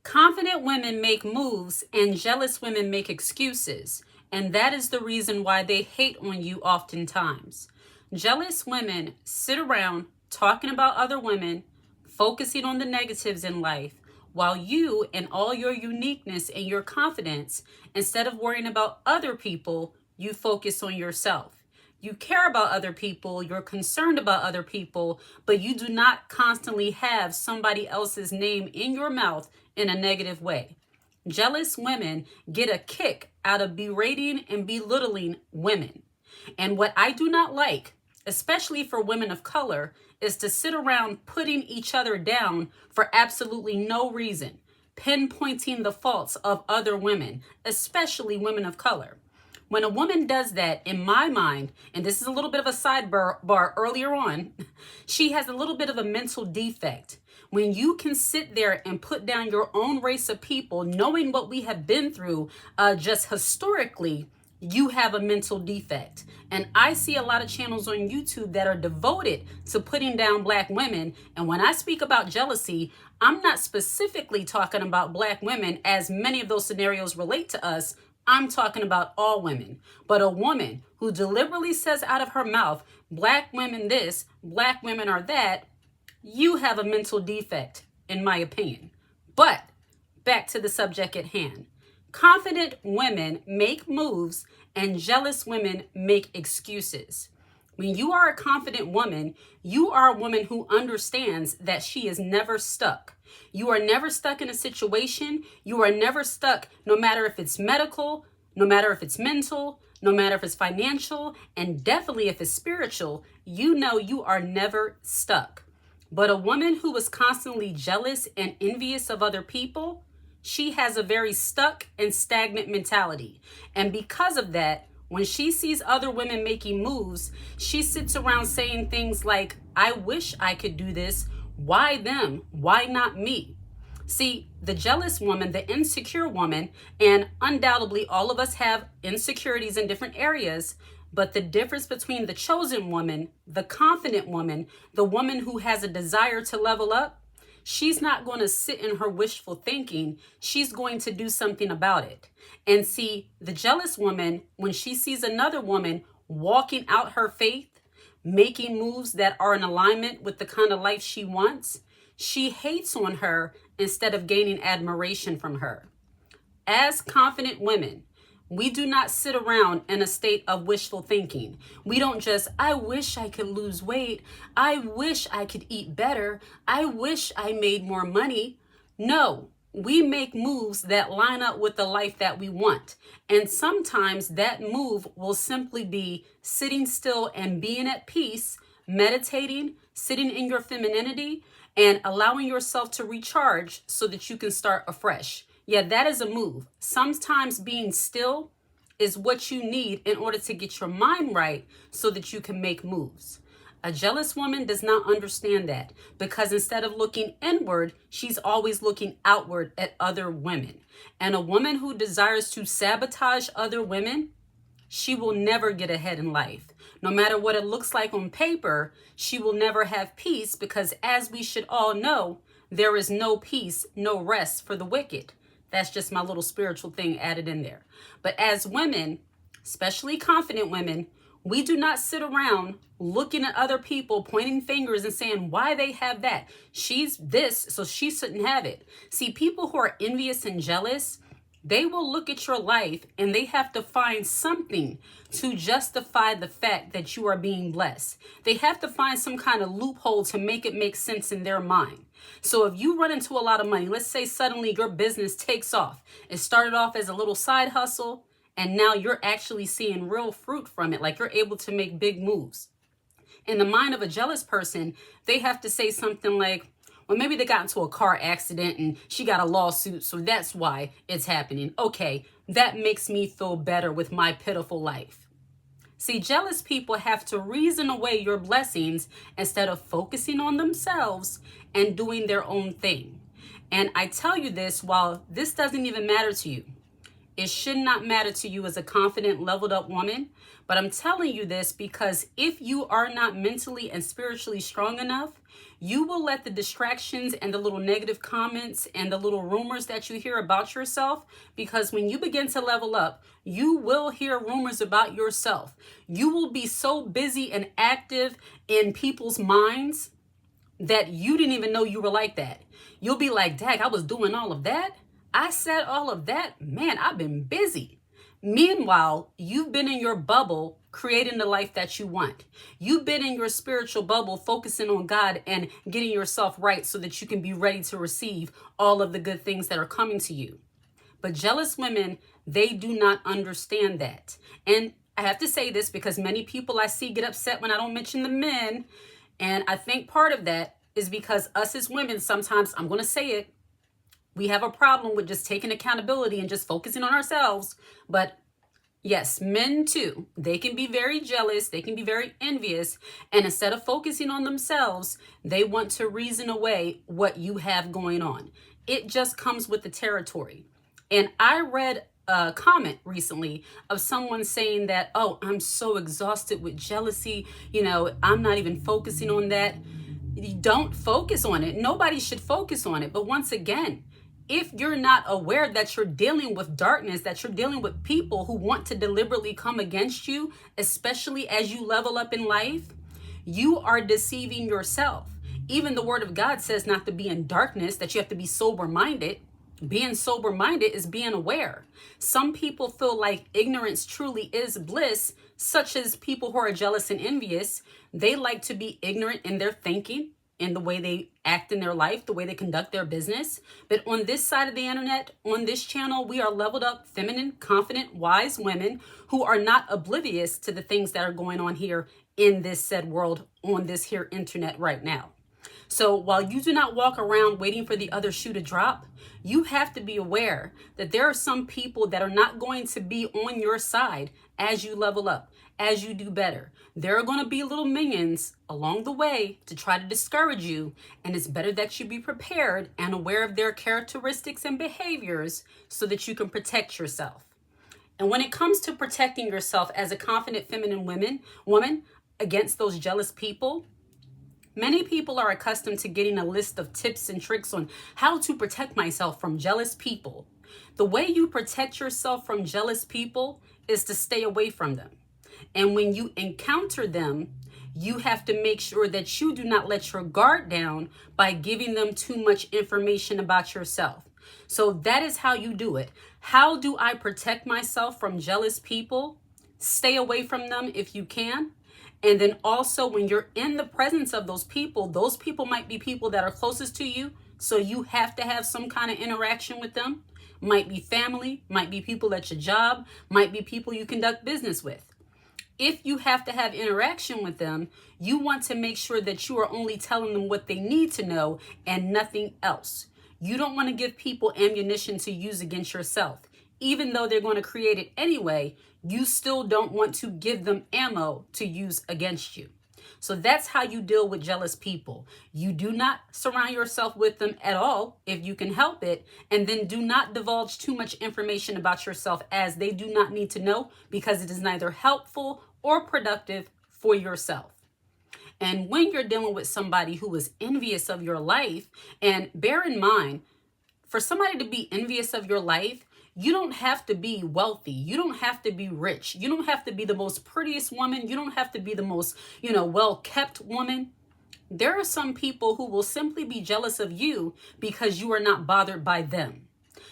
Confident women make moves and jealous women make excuses. And that is the reason why they hate on you oftentimes. Jealous women sit around talking about other women, focusing on the negatives in life, while you and all your uniqueness and your confidence, instead of worrying about other people, you focus on yourself. You care about other people, you're concerned about other people, but you do not constantly have somebody else's name in your mouth in a negative way. Jealous women get a kick out of berating and belittling women. And what I do not like, especially for women of color, is to sit around putting each other down for absolutely no reason, pinpointing the faults of other women, especially women of color. When a woman does that, in my mind, and this is a little bit of a sidebar earlier on, she has a little bit of a mental defect. When you can sit there and put down your own race of people, knowing what we have been through just historically, you have a mental defect. And I see a lot of channels on YouTube that are devoted to putting down Black women. And when I speak about jealousy, I'm not specifically talking about Black women, as many of those scenarios relate to us. I'm talking about all women. But a woman who deliberately says out of her mouth, Black women this, Black women are that, you have a mental defect, in my opinion. But back to the subject at hand. Confident women make moves and jealous women make excuses. When you are a confident woman, you are a woman who understands that she is never stuck. You are never stuck in a situation. You are never stuck, no matter if it's medical, no matter if it's mental, no matter if it's financial, and definitely if it's spiritual. You know you are never stuck. But a woman who is constantly jealous and envious of other people, she has a very stuck and stagnant mentality. And because of that, when she sees other women making moves, she sits around saying things like, I wish I could do this. Why them? Why not me? See, the jealous woman, the insecure woman, and undoubtedly all of us have insecurities in different areas, but the difference between the chosen woman, the confident woman, the woman who has a desire to level up, she's not going to sit in her wishful thinking. She's going to do something about it. And see, the jealous woman, when she sees another woman walking out her faith, making moves that are in alignment with the kind of life she wants, she hates on her instead of gaining admiration from her. As confident women, we do not sit around in a state of wishful thinking. We don't just, I wish I could lose weight. I wish I could eat better. I wish I made more money. No, we make moves that line up with the life that we want. And sometimes that move will simply be sitting still and being at peace, meditating, sitting in your femininity, and allowing yourself to recharge so that you can start afresh. Yeah, that is a move. Sometimes being still is what you need in order to get your mind right so that you can make moves. A jealous woman does not understand that, because instead of looking inward, she's always looking outward at other women. And a woman who desires to sabotage other women, she will never get ahead in life. No matter what it looks like on paper, she will never have peace, because as we should all know, there is no peace, no rest for the wicked. That's just my little spiritual thing added in there. But as women, especially confident women, we do not sit around looking at other people, pointing fingers and saying why they have that. She's this, so she shouldn't have it. See, people who are envious and jealous, they will look at your life and they have to find something to justify the fact that you are being blessed. They have to find some kind of loophole to make it make sense in their mind. So if you run into a lot of money, let's say suddenly your business takes off. It started off as a little side hustle, and now you're actually seeing real fruit from it, like you're able to make big moves. In the mind of a jealous person, they have to say something like, well, maybe they got into a car accident and she got a lawsuit, so that's why it's happening. Okay, that makes me feel better with my pitiful life. See, jealous people have to reason away your blessings instead of focusing on themselves and doing their own thing. And I tell you this while this doesn't even matter to you. It should not matter to you as a confident, leveled up woman. But I'm telling you this because if you are not mentally and spiritually strong enough, you will let the distractions and the little negative comments and the little rumors that you hear about yourself, because when you begin to level up, you will hear rumors about yourself. You will be so busy and active in people's minds that you didn't even know you were like that. You'll be like, dang, I was doing all of that. I said all of that. Man, I've been busy. Meanwhile, you've been in your bubble creating the life that you want. You've been in your spiritual bubble focusing on God and getting yourself right so that you can be ready to receive all of the good things that are coming to you. But jealous women, they do not understand that. And I have to say this because many people I see get upset when I don't mention the men. And I think part of that is because us as women, sometimes, I'm going to say it, we have a problem with just taking accountability and just focusing on ourselves. But yes, men too, they can be very jealous. They can be very envious. And instead of focusing on themselves, they want to reason away what you have going on. It just comes with the territory. And I read a comment recently of someone saying that, oh, I'm so exhausted with jealousy. I'm not even focusing on that. You don't focus on it. Nobody should focus on it. But once again, if you're not aware that you're dealing with darkness, that you're dealing with people who want to deliberately come against you, especially as you level up in life, you are deceiving yourself. Even the word of God says not to be in darkness, that you have to be sober-minded. Being sober-minded is being aware. Some people feel like ignorance truly is bliss, such as people who are jealous and envious. They like to be ignorant in their thinking, in the way they act in their life, the way they conduct their business. But on this side of the internet, on this channel, we are leveled up, feminine, confident, wise women who are not oblivious to the things that are going on here in this said world, on this here internet right now. So while you do not walk around waiting for the other shoe to drop, you have to be aware that there are some people that are not going to be on your side as you level up, as you do better. There are going to be little minions along the way to try to discourage you, and it's better that you be prepared and aware of their characteristics and behaviors so that you can protect yourself. And when it comes to protecting yourself as a confident feminine woman against those jealous people, many people are accustomed to getting a list of tips and tricks on how to protect myself from jealous people. The way you protect yourself from jealous people is to stay away from them. And when you encounter them, you have to make sure that you do not let your guard down by giving them too much information about yourself. So that is how you do it. How do I protect myself from jealous people? Stay away from them if you can. And then also when you're in the presence of those people might be people that are closest to you. So you have to have some kind of interaction with them. Might be family, might be people at your job, might be people you conduct business with. If you have to have interaction with them, you want to make sure that you are only telling them what they need to know and nothing else. You don't want to give people ammunition to use against yourself. Even though they're going to create it anyway, you still don't want to give them ammo to use against you. So that's how you deal with jealous people. You do not surround yourself with them at all if you can help it. And then do not divulge too much information about yourself, as they do not need to know, because it is neither helpful or productive for yourself. And when you're dealing with somebody who is envious of your life, and bear in mind, for somebody to be envious of your life, you don't have to be wealthy. You don't have to be rich. You don't have to be the most prettiest woman. You don't have to be the most, well-kept woman. There are some people who will simply be jealous of you because you are not bothered by them.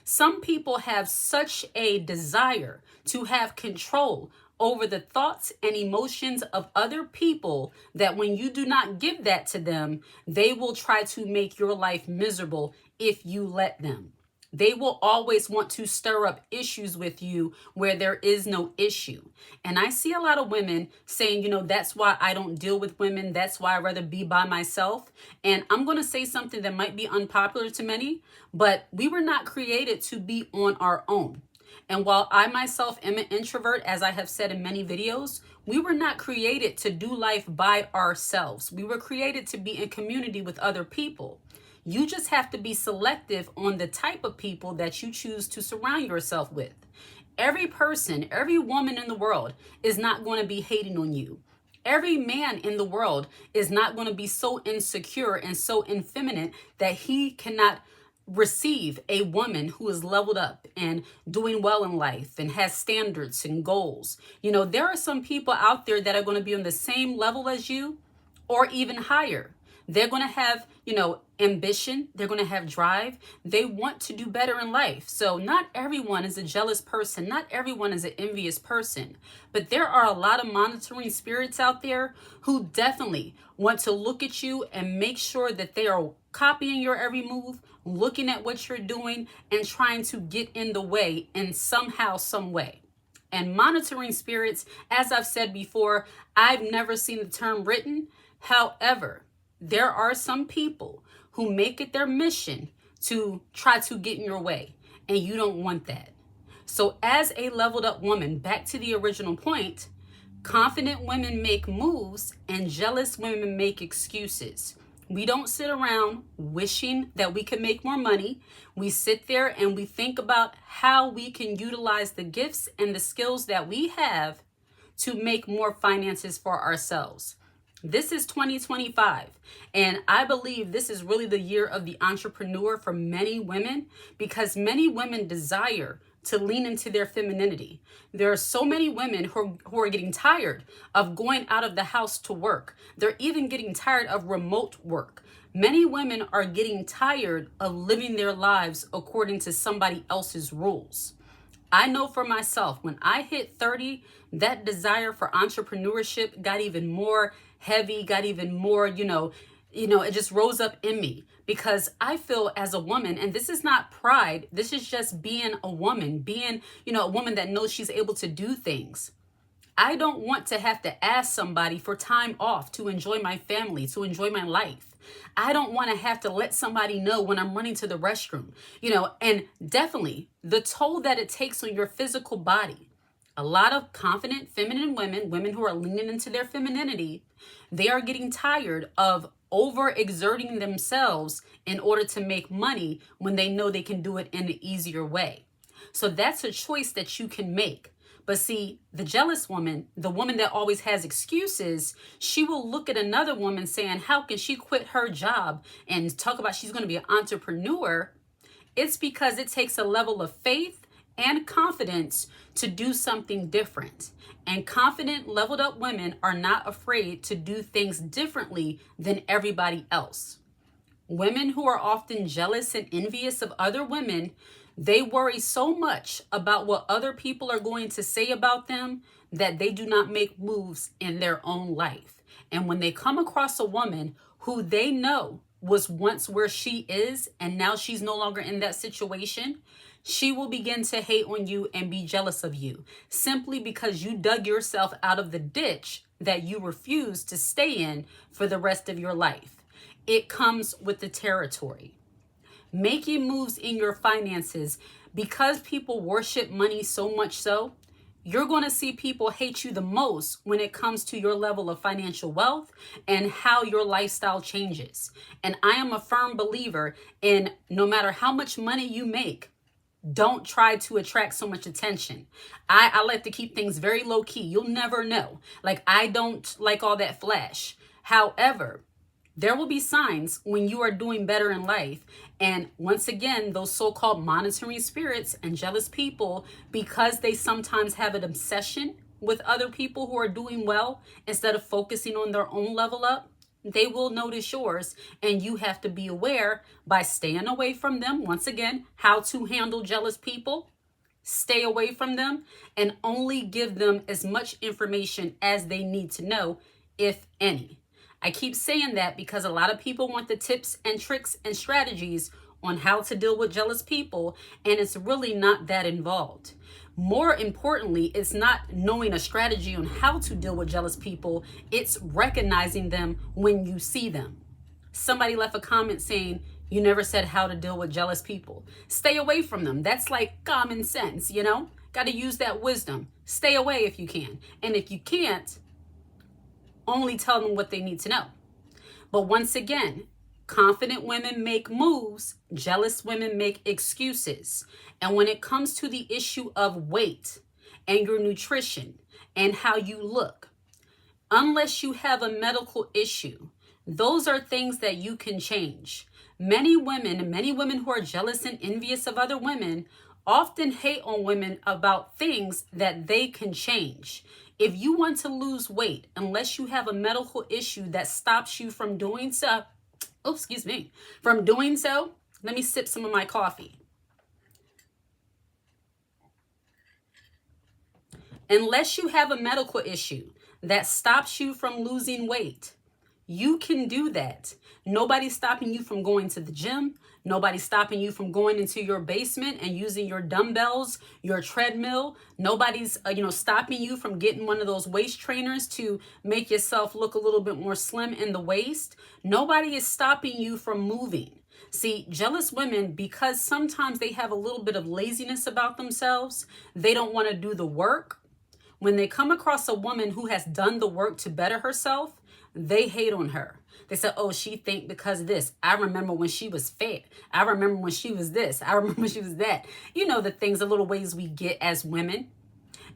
Some people have such a desire to have control over the thoughts and emotions of other people that when you do not give that to them, they will try to make your life miserable if you let them. They will always want to stir up issues with you where there is no issue. And I see a lot of women saying, that's why I don't deal with women. That's why I'd rather be by myself. And I'm going to say something that might be unpopular to many, but we were not created to be on our own. And while I myself am an introvert, as I have said in many videos, we were not created to do life by ourselves. We were created to be in community with other people. You just have to be selective on the type of people that you choose to surround yourself with. Every person, every woman in the world is not going to be hating on you. Every man in the world is not going to be so insecure and so effeminate that he cannot receive a woman who is leveled up and doing well in life and has standards and goals. There are some people out there that are going to be on the same level as you or even higher. They're going to have, ambition. They're going to have drive. They want to do better in life. So not everyone is a jealous person. Not everyone is an envious person. But there are a lot of monitoring spirits out there who definitely want to look at you and make sure that they are copying your every move, looking at what you're doing, and trying to get in the way in somehow, some way. And monitoring spirits, as I've said before, I've never seen the term written. However, there are some people who make it their mission to try to get in your way, and you don't want that. So as a leveled up woman, back to the original point, confident women make moves and jealous women make excuses. We don't sit around wishing that we could make more money. We sit there and we think about how we can utilize the gifts and the skills that we have to make more finances for ourselves. This is 2025, and I believe this is really the year of the entrepreneur for many women, because many women desire to lean into their femininity. There are so many women who are getting tired of going out of the house to work. They're even getting tired of remote work. Many women are getting tired of living their lives according to somebody else's rules. I know for myself, when I hit 30, that desire for entrepreneurship got even more heavy, got even more, it just rose up in me, because I feel as a woman, and this is not pride, this is just being a woman, being, a woman that knows she's able to do things. I don't want to have to ask somebody for time off to enjoy my family, to enjoy my life. I don't want to have to let somebody know when I'm running to the restroom, and definitely the toll that it takes on your physical body. A lot of confident feminine women who are leaning into their femininity, they are getting tired of overexerting themselves in order to make money when they know they can do it in an easier way. So that's a choice that you can make. But see, the jealous woman, the woman that always has excuses, she will look at another woman saying, how can she quit her job and talk about she's going to be an entrepreneur? It's because it takes a level of faith and confidence to do something different. And confident, leveled up women are not afraid to do things differently than everybody else. Women who are often jealous and envious of other women, they worry so much about what other people are going to say about them that they do not make moves in their own life. And when they come across a woman who they know was once where she is and now she's no longer in that situation, she will begin to hate on you and be jealous of you simply because you dug yourself out of the ditch that you refuse to stay in for the rest of your life. It comes with the territory. Making moves in your finances, because people worship money so much so, you're going to see people hate you the most when it comes to your level of financial wealth and how your lifestyle changes. And I am a firm believer in no matter how much money you make, don't try to attract so much attention. I like to keep things very low key. You'll never know. I don't like all that flash. However, there will be signs when you are doing better in life. And once again, those so-called monitoring spirits and jealous people, because they sometimes have an obsession with other people who are doing well instead of focusing on their own level up, they will notice yours, and you have to be aware by staying away from them. Once again, how to handle jealous people. Stay away from them and only give them as much information as they need to know, if any. I keep saying that because a lot of people want the tips and tricks and strategies on how to deal with jealous people, and it's really not that involved. More importantly, it's not knowing a strategy on how to deal with jealous people. It's recognizing them when you see them. Somebody left a comment saying, you never said how to deal with jealous people. Stay away from them. That's like common sense, Got to use that wisdom. Stay away if you can. And if you can't, only tell them what they need to know. But once again, Confident women make moves, jealous women make excuses. And when it comes to the issue of weight and your nutrition and how you look, unless you have a medical issue, those are things that you can change. Many women who are jealous and envious of other women often hate on women about things that they can change. If you want to lose weight, unless you have a medical issue that stops you from doing so, let me sip some of my coffee. Unless you have a medical issue that stops you from losing weight, you can do that. Nobody's stopping you from going to the gym. Nobody's stopping you from going into your basement and using your dumbbells, your treadmill. Nobody's, stopping you from getting one of those waist trainers to make yourself look a little bit more slim in the waist. Nobody is stopping you from moving. See, jealous women, because sometimes they have a little bit of laziness about themselves, they don't want to do the work. When they come across a woman who has done the work to better herself, they hate on her. They say, oh, she think because of this. I remember when she was fat. I remember when she was this. I remember when she was that. You know, the things, the little ways we get as women.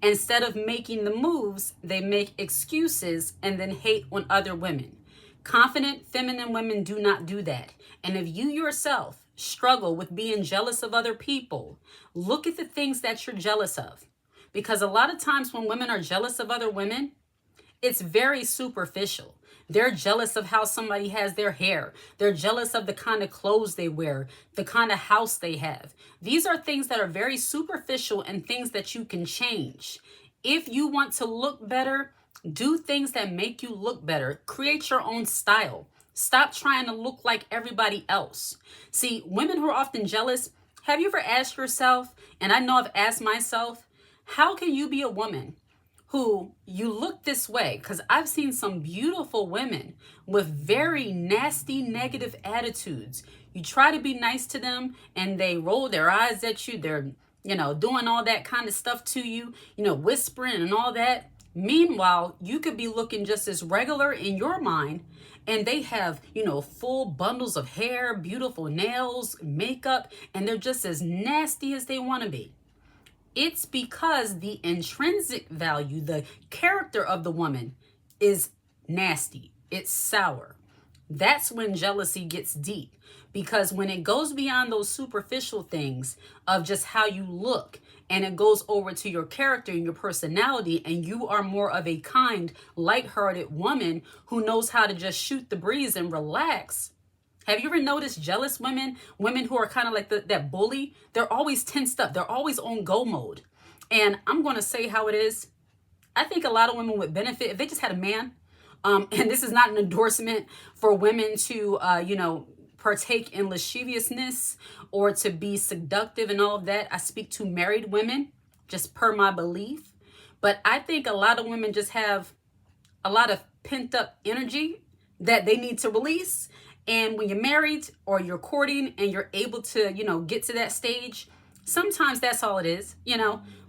Instead of making the moves, they make excuses and then hate on other women. Confident, feminine women do not do that. And if you yourself struggle with being jealous of other people, look at the things that you're jealous of. Because a lot of times when women are jealous of other women, it's very superficial. They're jealous of how somebody has their hair. They're jealous of the kind of clothes they wear, the kind of house they have. These are things that are very superficial and things that you can change. If you want to look better, do things that make you look better. Create your own style. Stop trying to look like everybody else. See, women who are often jealous, have you ever asked yourself, and I know I've asked myself, how can you be a woman who you look this way? Because I've seen some beautiful women with very nasty, negative attitudes. You try to be nice to them and they roll their eyes at you. They're, doing all that kind of stuff to you, whispering and all that. Meanwhile, you could be looking just as regular in your mind and they have, full bundles of hair, beautiful nails, makeup, and they're just as nasty as they want to be. It's because the intrinsic value, the character of the woman is nasty. It's sour. That's when jealousy gets deep. Because when it goes beyond those superficial things of just how you look and it goes over to your character and your personality and you are more of a kind, lighthearted woman who knows how to just shoot the breeze and relax. Have you ever noticed jealous women who are kind of like that bully? They're always tensed up. They're always on go mode. And I'm going to say how it is. I think a lot of women would benefit if they just had a man. And this is not an endorsement for women to, partake in lasciviousness or to be seductive and all of that. I speak to married women, just per my belief. But I think a lot of women just have a lot of pent up energy that they need to release. And when you're married or you're courting and you're able to, get to that stage, sometimes that's all it is,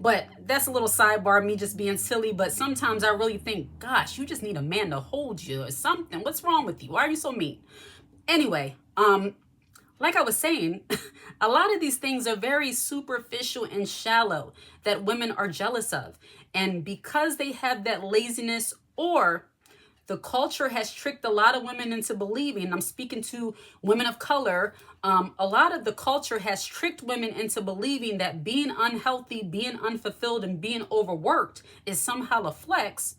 but that's a little sidebar, me just being silly. But sometimes I really think, gosh, you just need a man to hold you or something. What's wrong with you? Why are you so mean? Anyway, like I was saying, a lot of these things are very superficial and shallow that women are jealous of. And because they have that laziness, or the culture has tricked a lot of women into believing, I'm speaking to women of color, a lot of the culture has tricked women into believing that being unhealthy, being unfulfilled, and being overworked is somehow a flex.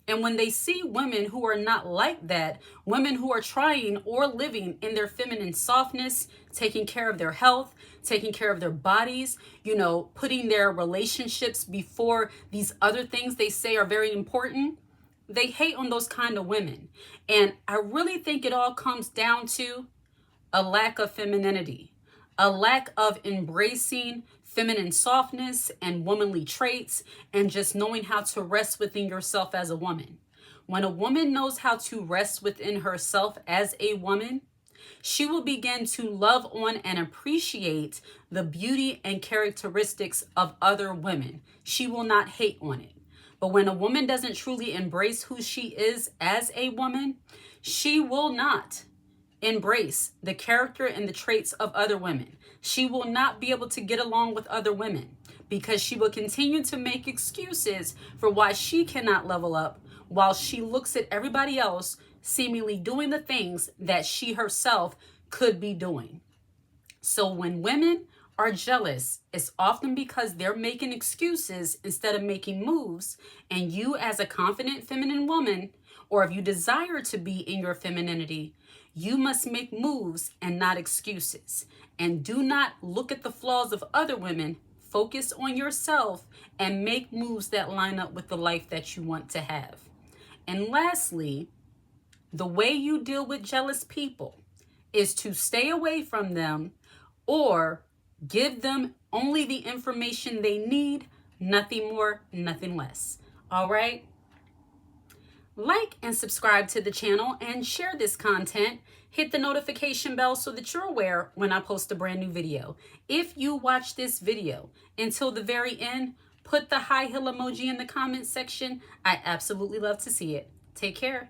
And when they see women who are not like that, women who are trying or living in their feminine softness, taking care of their health, taking care of their bodies, putting their relationships before these other things they say are very important, they hate on those kind of women. And I really think it all comes down to a lack of femininity, a lack of embracing feminine softness and womanly traits, and just knowing how to rest within yourself as a woman. When a woman knows how to rest within herself as a woman, she will begin to love on and appreciate the beauty and characteristics of other women. She will not hate on it. But when a woman doesn't truly embrace who she is as a woman, she will not embrace the character and the traits of other women. She will not be able to get along with other women because she will continue to make excuses for why she cannot level up while she looks at everybody else seemingly doing the things that she herself could be doing. So when women are jealous, it's often because they're making excuses instead of making moves. And you, as a confident feminine woman, or if you desire to be in your femininity, you must make moves and not excuses. And do not look at the flaws of other women. Focus on yourself and make moves that line up with the life that you want to have. And lastly, the way you deal with jealous people is to stay away from them or give them only the information they need, nothing more, nothing less. All right? Like and subscribe to the channel and share this content. Hit the notification bell so that you're aware when I post a brand new video. If you watch this video until the very end, put the high heel emoji in the comment section. I absolutely love to see it. Take care.